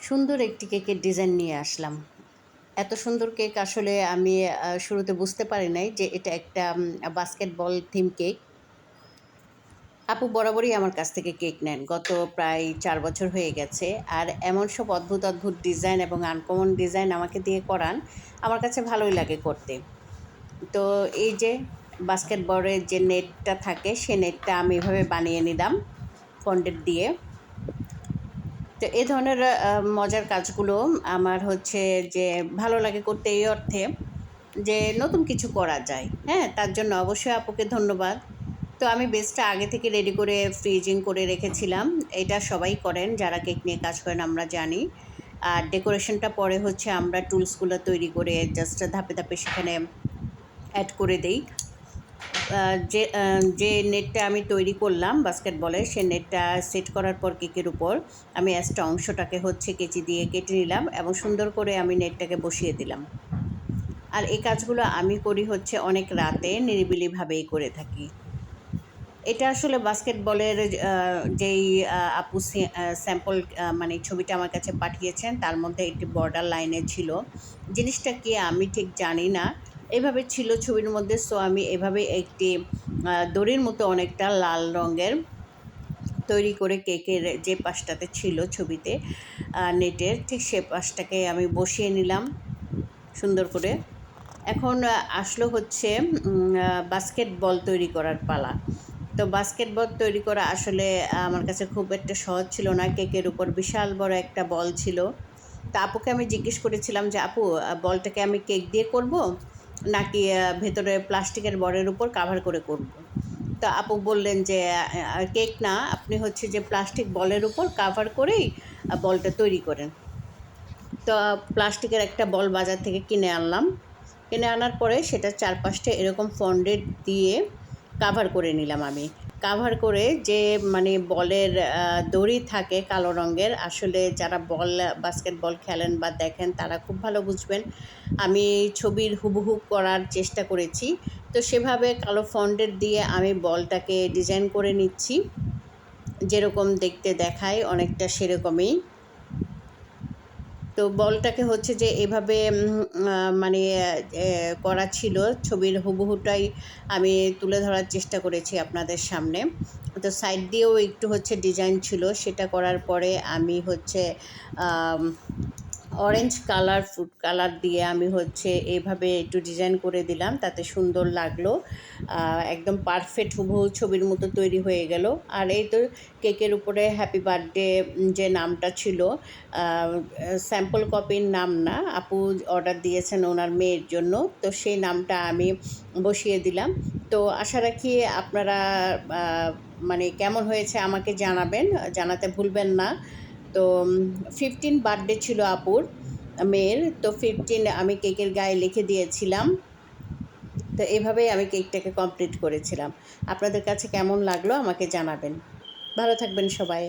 সুন্দর একটি কেকের ডিজাইন নিয়ে আসলাম। এত সুন্দর কেক আসলে আমি শুরুতে বুঝতে পারি নাই যে এটা একটা বাস্কেটবল থিম কেক। আপু বরাবরই আমার কাছ থেকে কেক নেন। গত প্রায় ৪ বছর হয়ে গেছে। আর এমন সব অদ্ভুত, অদ্ভুত ডিজাইন এবং আনকমন ডিজাইন আমাকে দিয়ে করান, আমার কাছে ভালোই লাগে করতে। তো এই যে বাস্কেটবলের যে নেটটা থাকে, সে নেটটা আমি এভাবে বানিয়ে নিলাম ফন্ডেন্ট দিয়ে। তো এ ধরনের মজার কাজগুলো আমার হচ্ছে যে ভালো লাগে করতে এই অর্থে যে নতুন কিছু করা যায়। হ্যাঁ? তার জন্য অবশ্যই আপুকে ধন্যবাদ। তো আমি বেসটা আগে থেকে রেডি করে ফ্রিজিং করে রেখেছিলাম। এটা সবাই করেন যারা কেক নিয়ে কাজ করেন আমরা জানি। আর ডেকোরেশনটা পরে হচ্ছে আমরা টুলসগুলো তৈরি করে জাস্ট ধাপে, ধাপে সেখানে এড করে দেই। যে নেটটা আমি তৈরি করলাম বাস্কেটবলের, সে নেটটা সেট করার পর কেকের উপর আমি এক্সট্রা অংশটাকে হচ্ছে কেচি দিয়ে কেটে নিলাম এবং সুন্দর করে আমি নেটটাকে বসিয়ে দিলাম। আর এই কাজগুলো আমি করি হচ্ছে অনেক রাতে নিরিবিলিভাবেই করে থাকি। এটা আসলে বাস্কেটবলের যেই আপু স্যাম্পল মানে ছবিটা আমার কাছে পাঠিয়েছেন, তার মধ্যে একটি বর্ডার লাইনে ছিল। জিনিসটা কি আমি ঠিক জানি না। এভাবে ছিল ছবির মধ্যে, সো আমি এভাবে একটি দড়ির মতো অনেকটা লাল রঙের তৈরি করে কেকের যে পাশটাতে ছিল ছবিতে নেটের, ঠিক সে পাশটাকে আমি বসিয়ে নিলাম সুন্দর করে। এখন আসলো হচ্ছে বাস্কেটবল তৈরি করার পালা। তো বাস্কেটবল তৈরি করা আসলে আমার কাছে খুব একটা সহজ ছিল না। কেকের উপর বিশাল বড় একটা বল ছিল। তো আপুকে আমি জিজ্ঞেস করেছিলাম যে, "আপু বলটাকে আমি কেক দিয়ে করব? নাকি ভেতরে প্লাস্টিকের বলের উপর কাভার করে করব?" তো আপু বললেন যে, কেক না, আপনি হচ্ছে যে প্লাস্টিক বলের উপর কাভার করেই বলটা তৈরি করেন।" তো প্লাস্টিকের একটা বল বাজার থেকে কিনে আনলাম। কিনে আনার পরে সেটার চারপাশটা এরকম ফন্ডেন্ট দিয়ে কাভার করে নিলাম আমি। কাভার করে যে মানে বলের দড়ি থাকে কালো রঙের, আসলে যারা বাস্কেটবল খেলেন বা দেখেন তারা খুব ভালো বুঝবেন। আমি ছবির হুবহু করার চেষ্টা করেছি। তো সেভাবে কালো ফন্ডেন্ট দিয়ে আমি বলটাকে ডিজাইন করে নিচ্ছি। যেরকম দেখতে দেখায় অনেকটা সেরকমই। তো বলটাকে হচ্ছে যে এভাবে মানে করা ছিল, ছবির হুবহুটাই আমি তুলে ধরার চেষ্টা করেছি আপনাদের সামনে। তো সাইড দিয়েও একটু হচ্ছে ডিজাইন ছিল, সেটা করার পরে আমি হচ্ছে অরেঞ্জ কালার, ফুড কালার দিয়ে আমি হচ্ছে এভাবে একটু ডিজাইন করে দিলাম, তাতে সুন্দর লাগলো। একদম পারফেক্ট হুবহু ছবির মতো তৈরি হয়ে গেল। আর এই তো কেকের উপরে হ্যাপি বার্থডে যে নামটা ছিল, স্যাম্পল কপির নাম না, আপু অর্ডার দিয়েছেন ওনার মেয়ের জন্য, তো সেই নামটা আমি বসিয়ে দিলাম। তো আশা রাখি আপনারা মানে কেমন হয়েছে আমাকে জানাবেন, জানাতে ভুলবেন না। তো 15 বার্থডে ছিল আপুর মেয়ের, তো 15 আমি কেকের গায়ে লিখে দিয়েছিলাম। তো এভাবেই আমি কেকটাকে কমপ্লিট করেছিলাম। আপনাদের কাছে কেমন লাগলো আমাকে জানাবেন। ভালো থাকবেন সবাই।